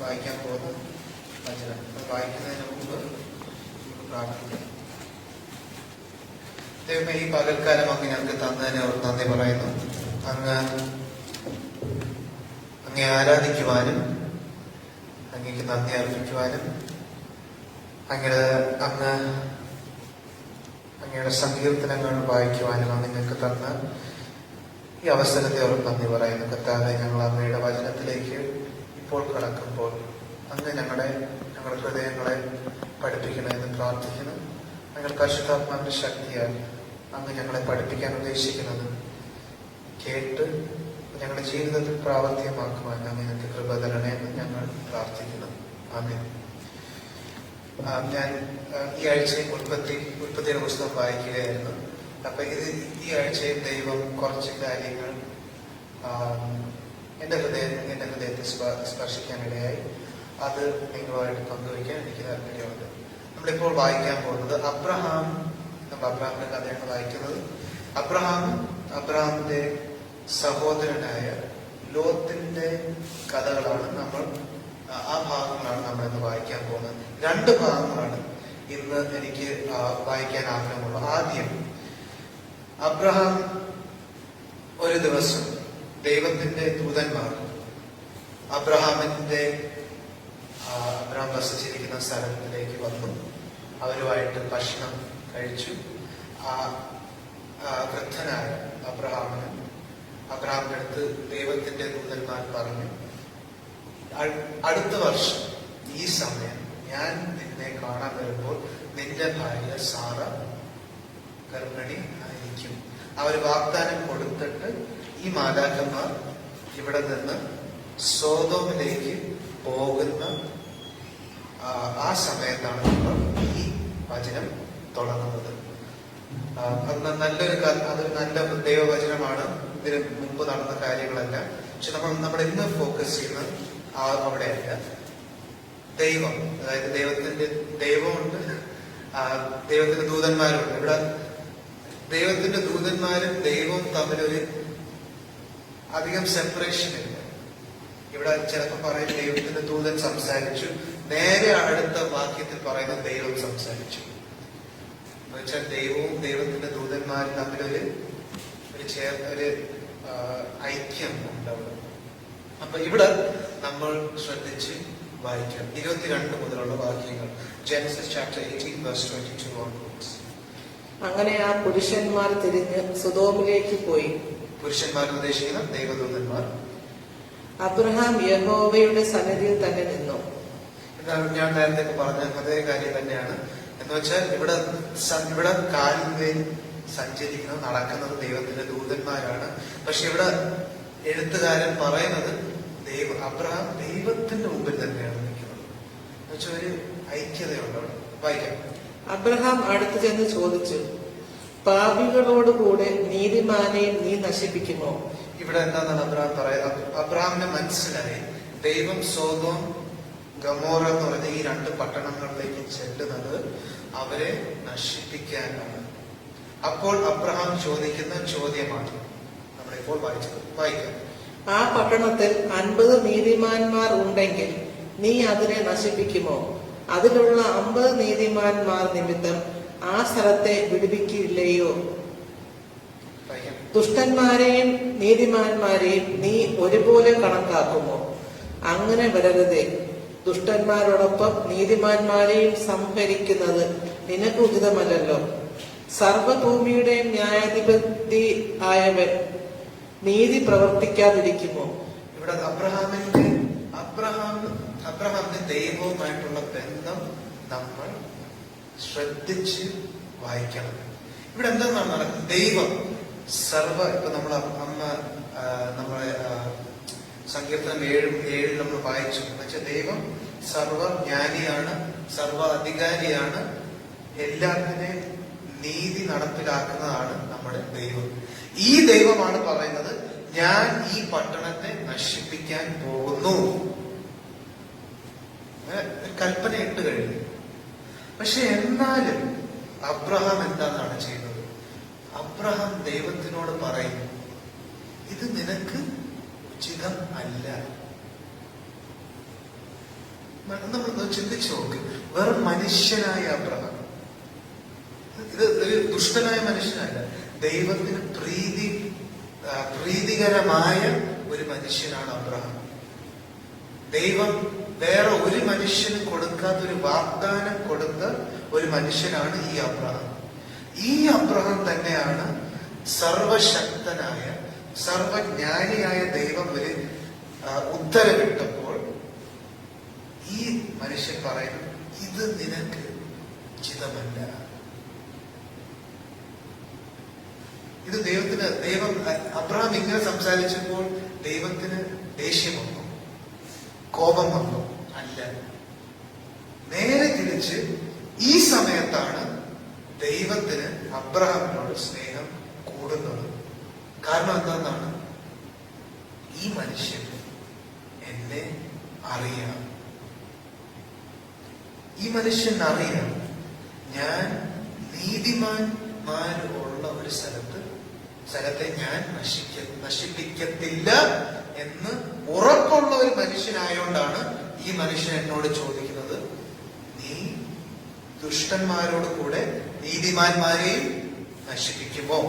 വായിക്കാൻ പോകുന്ന വചനം. വായിക്കുന്നതിന് മുമ്പ് പ്രാർത്ഥിക്കാം. ദൈവമേ, ഈ പകൽക്കാലം അങ്ങ് ഞങ്ങൾക്ക് തന്നതിന് നന്ദി പറയുന്നു. അങ്ങേ ആരാധിക്കുവാനും അങ്ങേക്ക് നന്ദി അർപ്പിക്കുവാനും അങ്ങയുടെ സങ്കീർത്തനങ്ങൾ വായിക്കുവാനും അങ്ങ് ഞങ്ങൾക്ക് തന്ന ഈ അവസരത്തെ ഓർത്ത് നന്ദി പറയുന്നു. കർത്താവേ, ഞങ്ങൾ അങ്ങയുടെ വചനത്തിലേക്ക് ഇപ്പോൾ കടക്കുമ്പോൾ അങ്ങ് ഞങ്ങളുടെ ഹൃദയങ്ങളെ പഠിപ്പിക്കണമെന്ന് പ്രാർത്ഥിക്കുന്നു. ഞങ്ങൾ പരിശുദ്ധാത്മാവിന്റെ ശക്തിയാൽ അങ്ങ് ഞങ്ങളെ പഠിപ്പിക്കാൻ ഉദ്ദേശിക്കുന്നത് കേട്ട് ഞങ്ങളുടെ ജീവിതത്തിൽ പ്രാവർത്തികമാക്കുവാൻ അങ്ങ് ഞങ്ങൾക്ക് കൃപ തരണമെന്ന് ഞങ്ങൾ പ്രാർത്ഥിക്കുന്നു. ആമേൻ. ഞാൻ ഈ ആഴ്ചയിൽ ഉൽപ്പത്തിയുടെ പുസ്തകം വായിക്കുകയായിരുന്നു. അപ്പൊ ഈ ആഴ്ചയിൽ ദൈവം കുറച്ച് കാര്യങ്ങൾ എന്റെ ഹൃദയത്തെ സ്പർശിക്കാനിടയായി. അത് നിങ്ങളുമായിട്ട് പങ്കുവയ്ക്കാൻ എനിക്ക് താല്പര്യമുണ്ട്. നമ്മളിപ്പോൾ വായിക്കാൻ പോകുന്നത് അബ്രഹാമിന്റെ കഥയാണ് വായിക്കുന്നത്. അബ്രഹാമിന്റെ സഹോദരനായ ലോത്തിന്റെ കഥകളാണ് ആ ഭാഗങ്ങളാണ് നമ്മൾ ഇന്ന് വായിക്കാൻ പോകുന്നത്. 2 ഭാഗങ്ങളാണ് ഇന്ന് എനിക്ക് വായിക്കാൻ ആഗ്രഹമുള്ളത്. ആദ്യം, അബ്രഹാം ഒരു ദിവസം ദൈവത്തിന്റെ ദൂതന്മാർ അബ്രഹാം വസിച്ചിരിക്കുന്ന സ്ഥലത്തിലേക്ക് വന്നു. അവരുമായിട്ട് ഭക്ഷണം കഴിച്ചു. വൃദ്ധനായ അബ്രഹാമിന്റെ അടുത്ത് ദൈവത്തിന്റെ ദൂതന്മാർ പറഞ്ഞു, അടുത്ത വർഷം ഈ സമയം ഞാൻ നിന്നെ കാണാൻ വരുമ്പോൾ നിന്റെ ഭാര്യ സാറ ഗർഭിണി ആയിരിക്കും. അവർ വാഗ്ദാനം കൊടുത്തിട്ട് ഈ മാലാഖമാർ ഇവിടെ നിന്ന് സോദോമിലേക്ക് പോകുന്ന ആ സമയത്താണ് നമ്മൾ ഈ വചനം തുടങ്ങുന്നത്. അതൊരു നല്ല ദൈവവചനമാണ്. ഇതിന് മുമ്പ് നടന്ന കാര്യങ്ങളല്ല. പക്ഷെ നമ്മൾ ഇന്ന് ഫോക്കസ് ചെയ്യുന്നത് അവിടെയല്ല. ദൈവം, അതായത് ദൈവമുണ്ട്, ദൈവത്തിന്റെ ദൂതന്മാരുണ്ട്. ഇവിടെ ദൈവത്തിന്റെ ദൂതന്മാരും ദൈവവും തമ്മിലൊരു അധികം സെപ്പറേഷൻ ഇല്ല. ഇവിടെ ചിലപ്പോൾ പറയും ദൈവത്തിന്റെ ദൂതൻ സംസാരിച്ചു, നേരെ അടുത്ത വാക്യത്തിൽ പറയുന്നത് ദൈവം സംസാരിച്ചു. എന്നുവെച്ചാൽ ദൈവവും ദൈവത്തിന്റെ ദൂതന്മാരും തമ്മിലൊരു ഐക്യം ഉണ്ടാവും. അപ്പൊ ഇവിടെ നമ്മൾ ശ്രദ്ധിച്ച് വായിക്കാം. 22 മുതലുള്ള വാക്യങ്ങൾ. Genesis chapter 18 verse 22 onwards. അങ്ങനെ ആ പുരുഷന്മാർ തിരിഞ്ഞ് സൊദോമിലേക്ക് പോയി. പുരുഷന്മാർ ഉദ്ദേശിക്കുന്ന ദൈവദൂതന്മാർ. അബ്രഹാം യഹോവയുടെ സന്നിധിയിൽ തന്നെ നിന്നു. ഞാൻ നേരത്തെ പറഞ്ഞ അതേ കാര്യം തന്നെയാണ്. എന്ന് വെച്ചാൽ ഇവിടെ കാലിന്മേൽ സഞ്ചരിക്കുന്നത്, നടക്കുന്നത് ദൈവത്തിന്റെ ദൂതന്മാരാണ്. പക്ഷെ ഇവിടെ എഴുത്തുകാരൻ പറയുന്നത് അബ്രഹാം ദൈവത്തിന്റെ മുമ്പിൽ തന്നെയാണ് നിൽക്കുന്നത്. എന്ന് വെച്ചാൽ ഒരു ഐക്യതയുണ്ട് അവിടെ. വായിക്കാം. അബ്രഹാം അടുത്തു ചെന്ന് ചോദിച്ചു, പാപികളോടുകൂടെ നീതിമാനെയും നീ നശിപ്പിക്കുമോ? ഇവിടെ എന്താണെന്നാണ് അബ്രഹാം പറയുന്നത്. അബ്രഹാമിന് മനസ്സിലായി ദൈവം സോദോം ഗമോറ എന്ന് പറഞ്ഞ ഈ 2 പട്ടണങ്ങളിലേക്ക് ചെല്ലുന്നത് അവരെ നശിപ്പിക്കാനാണ്. അപ്പോൾ അബ്രഹാം ചോദിക്കുന്ന ചോദ്യമാണ് നമ്മളിപ്പോൾ വായിച്ചത്. വായിക്കാം. ആ പട്ടണത്തിൽ 50 നീതിമാന്മാർ ഉണ്ടെങ്കിൽ നീ അതിനെ നശിപ്പിക്കുമോ? അതിലുള്ള 50 നീതിമാന്മാർ നിമിത്തം ആ സ്ഥലത്തെ വിടുവിക്കില്ലയോ? ദുഷ്ടന്മാരെയും നീതിമാന്മാരെയും നീ ഒരുപോലെ കണക്കാക്കുമോ? അങ്ങനെ വരരുതേ. ദുഷ്ടന്മാരോടൊപ്പം നീതിമാന്മാരെയും സംഹരിക്കുന്നത് നിനക്ക് ഉചിതമല്ലല്ലോ. സർവഭൂമിയുടെയും ന്യായാധിപതി ആയവൻ നീതി പ്രവർത്തിക്കാതിരിക്കുമോ? ഇവിടെ അബ്രഹാമിന്റെ ദൈവവുമായിട്ടുള്ള ബന്ധം നമ്മൾ ശ്രദ്ധിച്ച് വായിക്കണം. ഇവിടെ എന്താണ് നടക്കുന്നത്? ദൈവം ഇപ്പൊ നമ്മളെ സങ്കീർത്തനം 7 നമ്മൾ വായിച്ചു. എന്നുവെച്ചാൽ ദൈവം സർവജ്ഞാനിയാണ്, സർവ അധികാരിയാണ്, എല്ലാത്തിനെയും നീതി നടപ്പിലാക്കുന്നതാണ് നമ്മുടെ ദൈവം. ഈ ദൈവമാണ് പറയുന്നത്, ഞാൻ ഈ പട്ടണത്തെ നശിപ്പിക്കാൻ പോകുന്നു. കൽപ്പന ഇട്ട് കഴിഞ്ഞു. പക്ഷെ എന്നാലും അബ്രഹാം എന്താണ് ചെയ്തത്? അബ്രഹാം ദൈവത്തിനോട് പറയുന്നു, ഇത് നിനക്ക് ഉചിതം അല്ല. നമ്മളൊന്ന് ചിന്തിച്ചു നോക്ക്. വെറും മനുഷ്യനായ അബ്രഹാം, ഇത് ഒരു ദുഷ്ടനായ മനുഷ്യനല്ല, ദൈവത്തിന് പ്രീതികരമായ ഒരു മനുഷ്യനാണ് അബ്രഹാം. ദൈവം വേറെ ഒരു മനുഷ്യന് കൊടുക്കാത്ത ഒരു വാഗ്ദാനം കൊടുത്ത ഒരു മനുഷ്യനാണ് ഈ അബ്രഹാം. ഈ അബ്രഹാം തന്നെയാണ് സർവശക്തനായ സർവജ്ഞാനിയായ ദൈവം ഒരു ഉത്തരവിട്ടപ്പോൾ ഈ മനുഷ്യൻ പറയുന്നു, ഇത് നിനക്ക് ഉചിതമല്ല. ഇത് ദൈവം അബ്രഹാം ഇങ്ങനെ സംസാരിച്ചപ്പോൾ ദൈവത്തിന് ദേഷ്യം വന്നു, കോപം വന്നു? അല്ല, നേരെ തിരിച്ച് ഈ സമയത്താണ് ദൈവത്തിന് അബ്രഹാമിനോട് സ്നേഹം കൂടുന്നത്. കാരണം എന്താണെന്നാണ്, ഈ മനുഷ്യൻ എന്നെ അറിയാം, ഈ മനുഷ്യൻ അറിയാം ഞാൻ നീതിമാന്മാരുള്ള ഒരു സ്ഥലത്തെ ഞാൻ നശിപ്പിക്കത്തില്ല എന്ന് ഉറപ്പുള്ള ഒരു മനുഷ്യനായോണ്ടാണ് ഈ മനുഷ്യൻ എന്നോട് ചോദിക്കുന്നത്, നീ ദുഷ്ടന്മാരോട് കൂടെ നീതിമാന്മാരെയും നശിപ്പിക്കുമോ?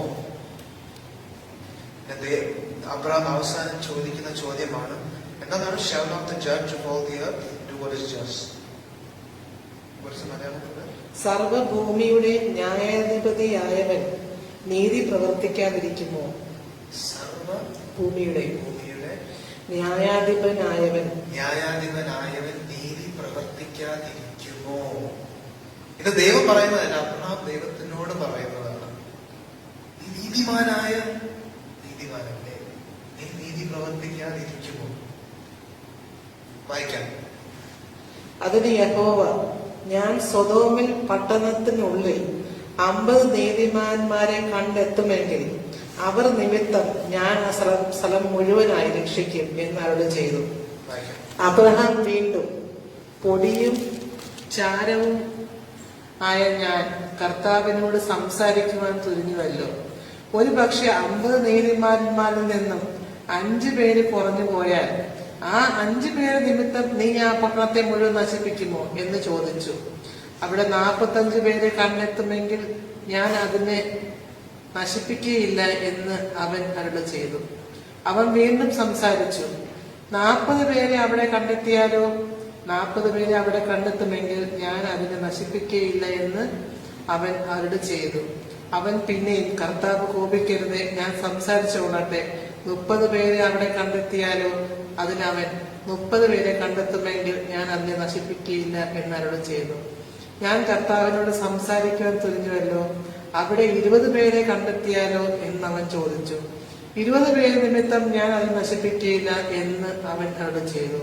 അബ്രഹാം അവസാനം ചോദിക്കുന്ന ചോദ്യമാണ്, എന്താണ് shall not the judge of all the earth do what is just? സർവഭൂമിയുടെ ന്യായാധിപതിയായവൻ നീതി പ്രവർത്തിക്കാതിരിക്കുമോ? സർവഭൂമിയുടെ ന്യായാധിപനായവൻ നീതി പ്രവർത്തിക്കാതിരിക്കുമോ? ഇത് ദൈവം പറയുന്നതല്ല, അബ്രഹാം ദൈവത്തിനോട് പറയുന്നതാണ്. നീതിമാനല്ലേ, നീ നീതി പ്രവർത്തിക്കാതിരിക്കുമോ? വായിക്കാം. അതിന് യഹോവ, ഞാൻ സൊദോമിൽ പട്ടണത്തിനുള്ളിൽ 50 നീതിമാന്മാരെ കണ്ടെത്തുമെങ്കിൽ അവർ നിമിത്തം ഞാൻ ആ സ്ഥലം മുഴുവനായി രക്ഷിക്കും എന്ന് അരുളി ചെയ്തു. അബ്രഹാം വീണ്ടും, പൊടിയും ചാരവും ആയ ഞാൻ കർത്താവിനോട് സംസാരിക്കുവാൻ തുനിഞ്ഞുവല്ലോ. ഒരു പക്ഷെ 50 നീതിമാന്മാരിൽ നിന്നും 5 പേര് കുറഞ്ഞു പോയാൽ ആ 5 പേര് നിമിത്തം നീ ആ പട്ടണത്തെ മുഴുവൻ നശിപ്പിക്കുമോ എന്ന് ചോദിച്ചു. അവിടെ 45 പേരെ കണ്ടെത്തുമെങ്കിൽ ഞാൻ അതിനെ നശിപ്പിക്കുകയില്ല എന്ന് അവൻ അരുളി ചെയ്തു. അവൻ വീണ്ടും സംസാരിച്ചു, 40 പേരെ അവിടെ കണ്ടെത്തിയാലോ? 40 പേരെ അവിടെ കണ്ടെത്തുമെങ്കിൽ ഞാൻ അതിനെ നശിപ്പിക്കുകയില്ല എന്ന് അവൻ അരുളി ചെയ്തു. അവൻ പിന്നെയും, കർത്താവ് കോപിക്കരുതേ, ഞാൻ സംസാരിച്ചുകൊള്ളട്ടെ, 30 പേരെ അവിടെ കണ്ടെത്തിയാലോ? അതിനവൻ, 30 പേരെ കണ്ടെത്തുമെങ്കിൽ ഞാൻ അതിനെ നശിപ്പിക്കുകയില്ല എന്ന് അരുളി ചെയ്തു. ഞാൻ കർത്താവിനോട് സംസാരിക്കുവാൻ തുനിഞ്ഞുവല്ലോ, അവിടെ 20 പേരെ കണ്ടെത്തിയാലോ എന്നവൻ ചോദിച്ചു. 20 പേര് നിമിത്തം ഞാൻ അത് നശിപ്പിക്കുകയില്ല എന്ന് അവൻ അരുളി ചെയ്തു.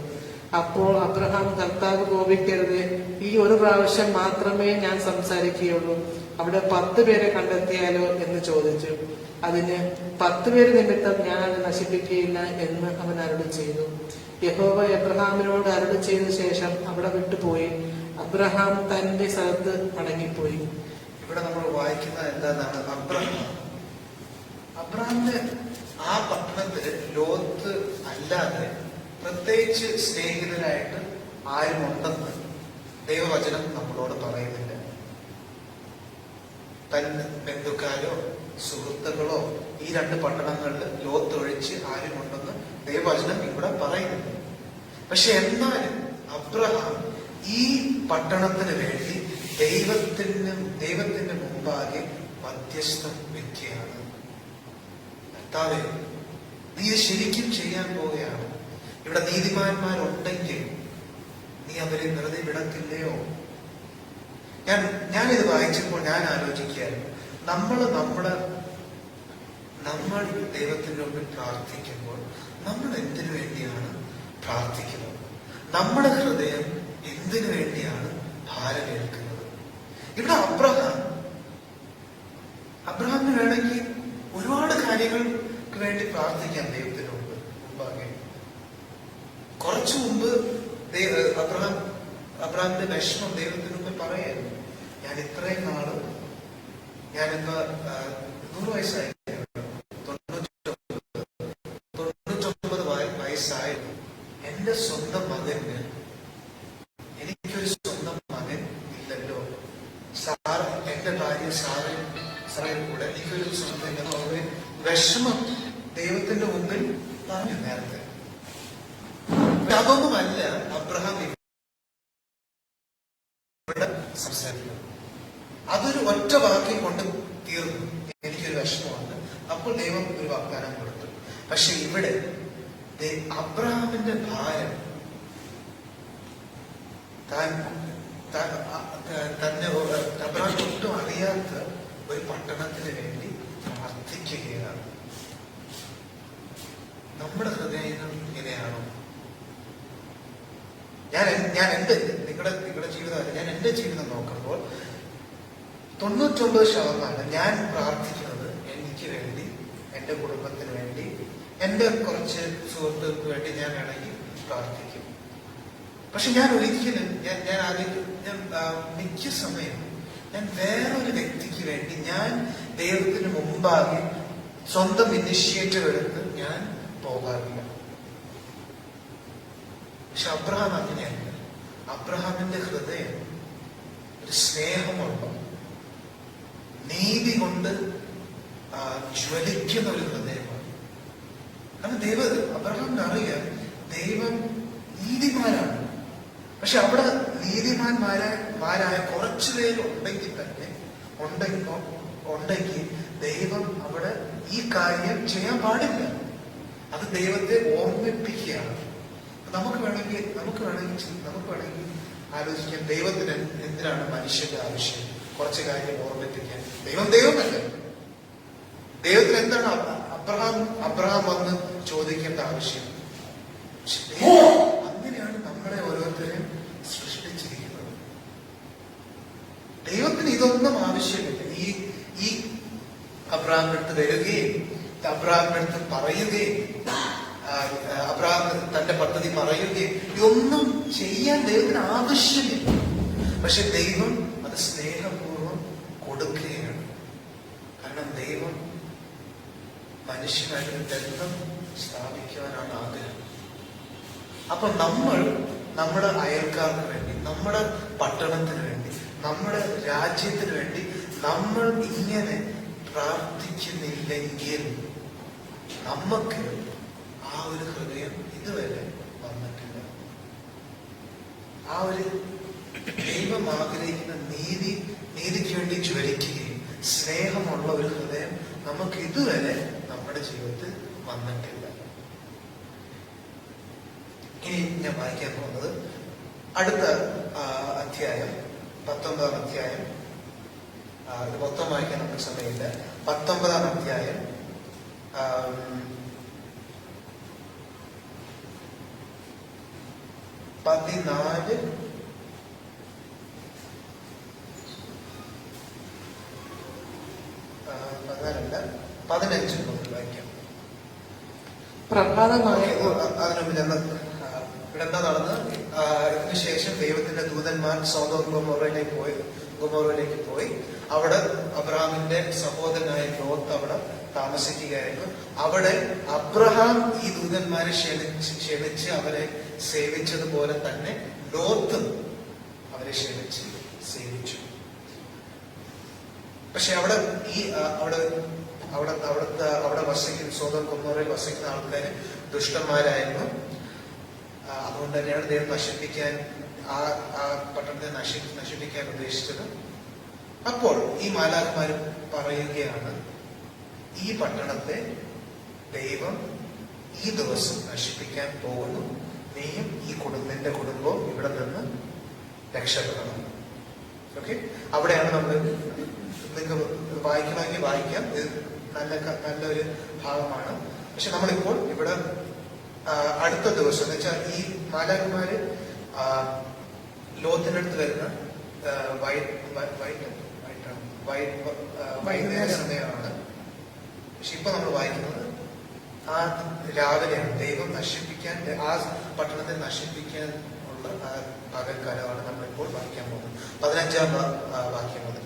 അപ്പോൾ അബ്രഹാം, കർത്താവ് കോപിക്കരുത്, ഈ ഒരു പ്രാവശ്യം മാത്രമേ ഞാൻ സംസാരിക്കുകയുള്ളൂ, അവിടെ 10 പേരെ കണ്ടെത്തിയാലോ എന്ന് ചോദിച്ചു. അതിന് 10 പേര് നിമിത്തം ഞാൻ അത് നശിപ്പിക്കുകയില്ല എന്ന് അവൻ അരുളി ചെയ്തു. യഹോവ അബ്രഹാമിനോട് അരുളി ചെയ്ത ശേഷം അവിടെ വിട്ടുപോയി. അബ്രഹാം തന്റെ സ്ഥലത്ത് മടങ്ങിപ്പോയി. ഇവിടെ നമ്മൾ വായിക്കുന്നത് എന്താണെന്നാണ്, അബ്രഹാമിന് ആ പട്ടണത്തില് ലോത്ത് അല്ലാതെ പ്രത്യേകിച്ച് സ്നേഹിതരായിട്ട് ആരും ഉണ്ടെന്ന് ദൈവവചനം നമ്മളോട് പറയുന്നില്ല. തന്റെ ബന്ധുക്കാരോ സുഹൃത്തുക്കളോ ഈ 2 പട്ടണങ്ങളിൽ ലോത്ത് ഒഴിച്ച് ആരും ഉണ്ടെന്ന് ദൈവവചനം ഇവിടെ പറയുന്നില്ല. പക്ഷെ എന്നാലും അബ്രഹാം ഈ പട്ടണത്തിന് വേണ്ടി ദൈവത്തിന്റെ മുമ്പാകെ മധ്യസ്ഥ വ്യക്തിയാണ്. കർത്താവേ, നീ ഇത് ശരിക്കും ചെയ്യാൻ പോവുകയാണ്. ഇവിടെ നീതിമാന്മാരുണ്ടെങ്കിൽ നീ അവരെ വെറുതെ വിടത്തില്ലയോ? ഞാനിത് വായിച്ചപ്പോൾ ഞാൻ ആലോചിക്കുകയായിരുന്നു, നമ്മൾ ദൈവത്തിന്റെ മുമ്പിൽ പ്രാർത്ഥിക്കുമ്പോൾ നമ്മൾ എന്തിനു വേണ്ടിയാണ് പ്രാർത്ഥിക്കുന്നത്? നമ്മുടെ ഹൃദയം എന്തിനു വേണ്ടിയാണ് ഭാരമേൽക്കുന്നത്? ഇവിടെ അബ്രഹാമിന് വേണമെങ്കിൽ ഒരുപാട് കാര്യങ്ങൾക്ക് വേണ്ടി പ്രാർത്ഥിക്കാം ദൈവത്തിന് മുമ്പാകെ. കുറച്ചു മുമ്പ് അബ്രഹാമിന്റെ വിഷമം ദൈവത്തിന് മുമ്പിൽ പറയായിരുന്നു. ഞാൻ ഇത്രയും നാള്, ഞാനിപ്പോ 100 വയസ്സായി, 99 വയസ്സായിരുന്നു. എന്റെ സ്വന്തം മകന് എനിക്കൊരു സുഹൃത്തില്ല, അവരുടെ വിഷമം ദൈവത്തിന്റെ മുമ്പിൽ പറഞ്ഞു നേരത്തെ. അതൊന്നുമല്ല അബ്രഹാം ഇവിടെ സംസാരിക്കുന്നത്. അതൊരു ഒറ്റ വാക്യം കൊണ്ട് തീർന്നു, എനിക്കൊരു വിഷമമുണ്ട്. അപ്പോൾ ദൈവം ഒരു വാഗ്ദാനം കൊടുത്തു. പക്ഷെ ഇവിടെ അബ്രഹാമിന്റെ ഭാരം തന്നെ അബ്രഹാം ഒട്ടും അറിയാത്ത ഒരു പട്ടണത്തിന് വേണ്ടി പ്രാർത്ഥിക്കുകയാണ്. നമ്മുടെ ഹൃദയങ്ങൾ ഇങ്ങനെയാണോ? ഞാൻ നിങ്ങളുടെ ജീവിതമല്ല, ഞാൻ എന്റെ ജീവിതം നോക്കുമ്പോൾ 99% ഞാൻ പ്രാർത്ഥിക്കുന്നത് എനിക്ക് വേണ്ടി, എന്റെ കുടുംബത്തിന് വേണ്ടി, എന്റെ കുറച്ച് സുഹൃത്തുക്കൾക്ക് വേണ്ടി ഞാൻ വേണമെങ്കിൽ പ്രാർത്ഥിക്കും. പക്ഷെ ഞാൻ ഒരിക്കലും ഞാൻ മിക്ക സമയം ഞാൻ വേറൊരു വ്യക്തിക്ക് വേണ്ടി ഞാൻ ദൈവത്തിന് മുമ്പാകെ സ്വന്തം ഇനിഷ്യേറ്റീവ് എടുത്ത് ഞാൻ പോകാറില്ല. പക്ഷെ അബ്രഹാം അങ്ങനെയല്ല. അബ്രഹാമിന്റെ ഹൃദയം ഒരു സ്നേഹമുള്ള, നീതി കൊണ്ട് ജ്വലിക്കുന്ന ഒരു ഹൃദയമാണ്. കാരണം അബ്രഹാമിന് അറിയാം ദൈവം നീതിമാനാണ്. പക്ഷെ അവിടെ നീതിമാന്മാരായ കുറച്ചു പേര് ഉണ്ടെങ്കിൽ ദൈവം അവിടെ ഈ കാര്യം ചെയ്യാൻ പാടില്ല. അത് ദൈവത്തെ ഓർമ്മിപ്പിക്കുകയാണ്. നമുക്ക് വേണമെങ്കിൽ ആലോചിക്കാം, ദൈവത്തിന് എന്തിനാണ് മനുഷ്യന്റെ ആവശ്യം? കുറച്ച് കാര്യം ഓർമ്മിപ്പിക്കാൻ. ദൈവമല്ല. ദൈവത്തിന് എന്താണ് അബ്രഹാം വന്ന് ചോദിക്കേണ്ട ആവശ്യം? അങ്ങനെയാണ് നമ്മളെ ഓരോരുത്തരെയും സൃഷ്ടിച്ചിരിക്കുന്നത്. ദൈവത്തിന് ഇതൊന്നും ആവശ്യമില്ല. ഈ അബ്രഹാമിന്റെ അടുത്ത് വരികയും അബ്രഹാമിന്റെ അടുത്ത് പറയുകയും അബ്രഹാം തന്റെ പദ്ധതി പറയുകയും ഇതൊന്നും ചെയ്യാൻ ദൈവത്തിന് ആവശ്യമില്ല. പക്ഷെ ദൈവം അത് സ്നേഹപൂർവ്വം കൊടുക്കുകയാണ്. കാരണം ദൈവം മനുഷ്യനായിട്ട് ബന്ധം സ്ഥാപിക്കുവാനാണ് ആഗ്രഹം. അപ്പൊ നമ്മൾ നമ്മുടെ അയൽക്കാർക്ക് വേണ്ടി, നമ്മുടെ പട്ടണത്തിന് വേണ്ടി, നമ്മുടെ രാജ്യത്തിന് വേണ്ടി നമ്മൾ ഇങ്ങനെ പ്രാർത്ഥിക്കുന്നില്ലെങ്കിൽ നമുക്ക് ആ ഒരു ഹൃദയം ഇതുവരെ വന്നിട്ടില്ല. ആ ഒരു ദൈവം ആഗ്രഹിക്കുന്ന നീതിക്ക് വേണ്ടി ജ്വലിക്കുകയും സ്നേഹമുള്ള ഒരു ഹൃദയം നമുക്ക് ഇതുവരെ നമ്മുടെ ജീവിതത്തിൽ വന്നിട്ടില്ല. ഇനി ഞാൻ വായിക്കാൻ പോകുന്നത് അടുത്ത അധ്യായം, 19-ാം അധ്യായം. ഇത് മൊത്തം വായിക്കാൻ നമുക്ക് സമയമില്ല. 19-ാം അധ്യായം 14 15 മുതൽ വായിക്കാം. അതിനുമ്പിൽ ഇടഎന്താ നടന്ന് ഇതിനുശേഷം ദൈവത്തിന്റെ ദൂതന്മാർ സോദോം ഗൊമോറയിലേക്ക് പോയി. അവിടെ അബ്രഹാമിന്റെ സഹോദരനായ ലോത്ത് അവിടെ താമസിക്കുകയായിരുന്നു. അവിടെ അബ്രഹാം ഈ ദൂതന്മാരെ ക്ഷണിച്ച് അവരെ സേവിച്ചതുപോലെ തന്നെ ലോത്തും അവരെ ക്ഷണിച്ച് സേവിച്ചു. പക്ഷെ അവിടെ വസിക്കുന്ന സോദോം ഗൊമോറയിൽ വസിക്കുന്ന ആൾക്കാർ ദുഷ്ടന്മാരായിരുന്നു. അതുകൊണ്ട് തന്നെയാണ് ദൈവം ആ പട്ടണത്തെ നശിപ്പിക്കാൻ ഉദ്ദേശിച്ചത്. അപ്പോൾ ഈ മാലാഖമാർ പറയുകയാണ്, ഈ പട്ടണത്തെ ദൈവം ഈ ദിവസം നശിപ്പിക്കാൻ പോകുന്നു. നീയും നിന്റെ കുടുംബവും ഇവിടെ നിന്ന് രക്ഷപ്പെടണം. ഓക്കെ, അവിടെയാണ് നമ്മൾ, നിങ്ങൾക്ക് വായിക്കണമെങ്കിൽ വായിക്കാം. ഇത് നല്ലൊരു ഭാഗമാണ്. പക്ഷെ നമ്മളിപ്പോൾ ഇവിടെ അടുത്ത ദിവസം എന്ന് വെച്ചാൽ ഈ മാലാഖമാര് ലോത്തിന്റെ അടുത്ത് വരുന്ന വൈകുന്നേര സമയമാണ്. പക്ഷെ ഇപ്പൊ നമ്മൾ വായിക്കുന്നത് ആ രാവിലെയാണ്. ദൈവം നശിപ്പിക്കാൻ, ആ പട്ടണത്തെ നശിപ്പിക്കാൻ ഉള്ള പകൽക്കാലമാണ് നമ്മളിപ്പോൾ വായിക്കാൻ പോകുന്നത്. 15-ാം വാക്യം മുതൽ.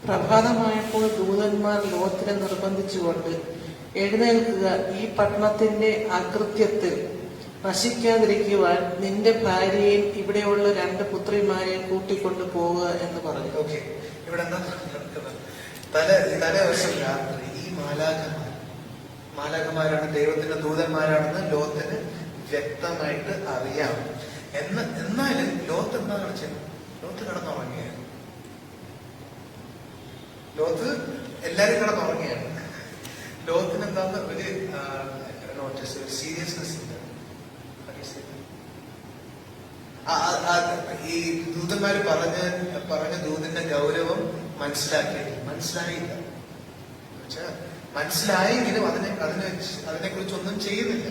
പ്രഭാതമായപ്പോൾ ദൂതന്മാർ ലോത്തിനെ നിർബന്ധിച്ചുകൊണ്ട്, എഴുന്നേൽക്കുക, ഈ പട്ടണത്തിന്റെ അകൃത്യത്തിൽ നശിക്കാതിരിക്കുവാൻ നിന്റെ ഭാര്യയെയും ഇവിടെയുള്ള 2 പുത്രിമാരെയും കൂട്ടിക്കൊണ്ടു പോവുക എന്ന് പറഞ്ഞു. ഓക്കെ, ഇവിടെ എന്താ നടക്കുന്നത്? തലേ ദിവസം രാത്രി ഈ മാലാഖമാരാണ് ദൈവത്തിന്റെ ദൂതന്മാരാണെന്ന് ലോത്തിന് വ്യക്തമായിട്ട് അറിയാം. എന്നാലും ലോത്ത് എന്താ കളിച്ചത്? ലോത്ത് കിടന്നുറങ്ങിയാണ്. ലോത്ത് എല്ലാരും കിടന്നുറങ്ങിയാണ്. ലോകത്തിന് എന്താന്ന് ഒരു സീരിയസ്നെസ് ഇല്ല. ഈ ദൂതന്മാര് പറഞ്ഞ ദൂതിന്റെ ഗൗരവം മനസ്സിലായില്ല. മനസ്സിലായെങ്കിലും അതിനെ കുറിച്ചൊന്നും ചെയ്യുന്നില്ല.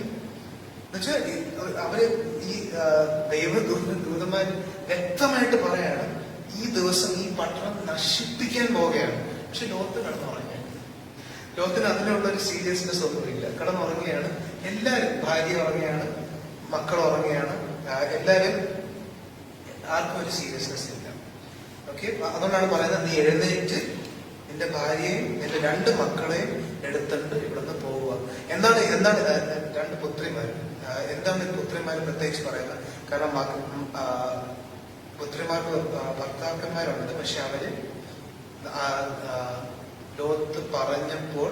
എന്നുവെച്ചാൽ അവര് ഈ ദൂതന്മാർ വ്യക്തമായിട്ട് പറയാണ് ഈ ദിവസം ഈ പട്ടണം നശിപ്പിക്കാൻ പോവുകയാണ്. പക്ഷെ ലോകത്ത് കിടന്നുറങ്ങുകയാണ്. ലോകത്തിന് അതിനുള്ള ഒരു സീരിയസ്നെസ് ഒന്നുമില്ല. കിടന്നുറങ്ങുകയാണ്. എല്ലാരും, ഭാര്യ ഉറങ്ങുകയാണ്, മക്കൾ ഉറങ്ങുകയാണ്, എല്ലാരും, ആർക്കും ഒരു സീരിയസ്നെസ് ഇല്ല. ഓക്കെ, അതുകൊണ്ടാണ് പറയുന്നത് നീ എഴുന്നേറ്റ് നിന്റെ ഭാര്യയും നിന്റെ 2 മക്കളെയും എടുത്തിട്ട് ഇവിടുന്ന് പോവുക. എന്താണ് 2 പുത്രിമാരും? എന്താണ് ഈ പുത്രിമാര് പ്രത്യേകിച്ച് പറയുന്നത്? കാരണം പുത്രിമാർക്ക് ഭർത്താക്കന്മാരുണ്ട്. പക്ഷെ അവര് ലോത്ത് പറഞ്ഞപ്പോൾ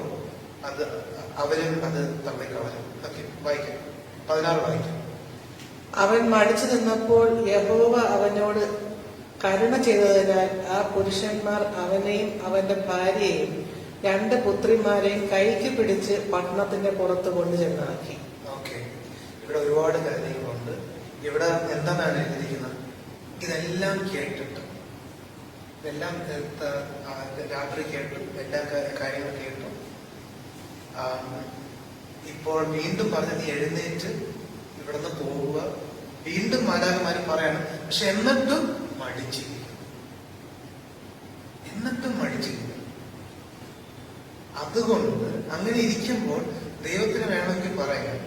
അവരും അത് തള്ളിക്കളഞ്ഞു. ഓക്കെ, വായിക്കാം. 16 വായിക്കാം. അവൻ മടിച്ചു നിന്നപ്പോൾ യഹോവ അവനോട് കരുണ ചെയ്തതിനാൽ ആ പുരുഷന്മാർ അവനെയും അവന്റെ ഭാര്യയെയും 2 പുത്രിമാരെയും കൈക്ക് പിടിച്ച് പട്ടണത്തിന്റെ പുറത്ത് കൊണ്ടുചെന്നാക്കി. ഓക്കെ, ഇവിടെ ഒരുപാട് കാര്യങ്ങളുണ്ട്. ഇവിടെ എന്താണ് എഴുതിയിരിക്കുന്നത്? ഇതെല്ലാം കേട്ടിട്ട്, ഇതെല്ലാം രാത്രി കേട്ടു, എല്ലാ കാര്യങ്ങളും കേട്ടു. ഇപ്പോൾ വീണ്ടും പറഞ്ഞ് നീ എഴുന്നേറ്റ് ഇവിടുന്ന് പോവുക. വീണ്ടും മാലാഖമാരും പറയാണ്. പക്ഷെ എന്നിട്ടും മടിച്ചിരിക്കും. അതുകൊണ്ട് അങ്ങനെ ഇരിക്കുമ്പോൾ ദൈവത്തിന് വേണമെങ്കിൽ പറയാം,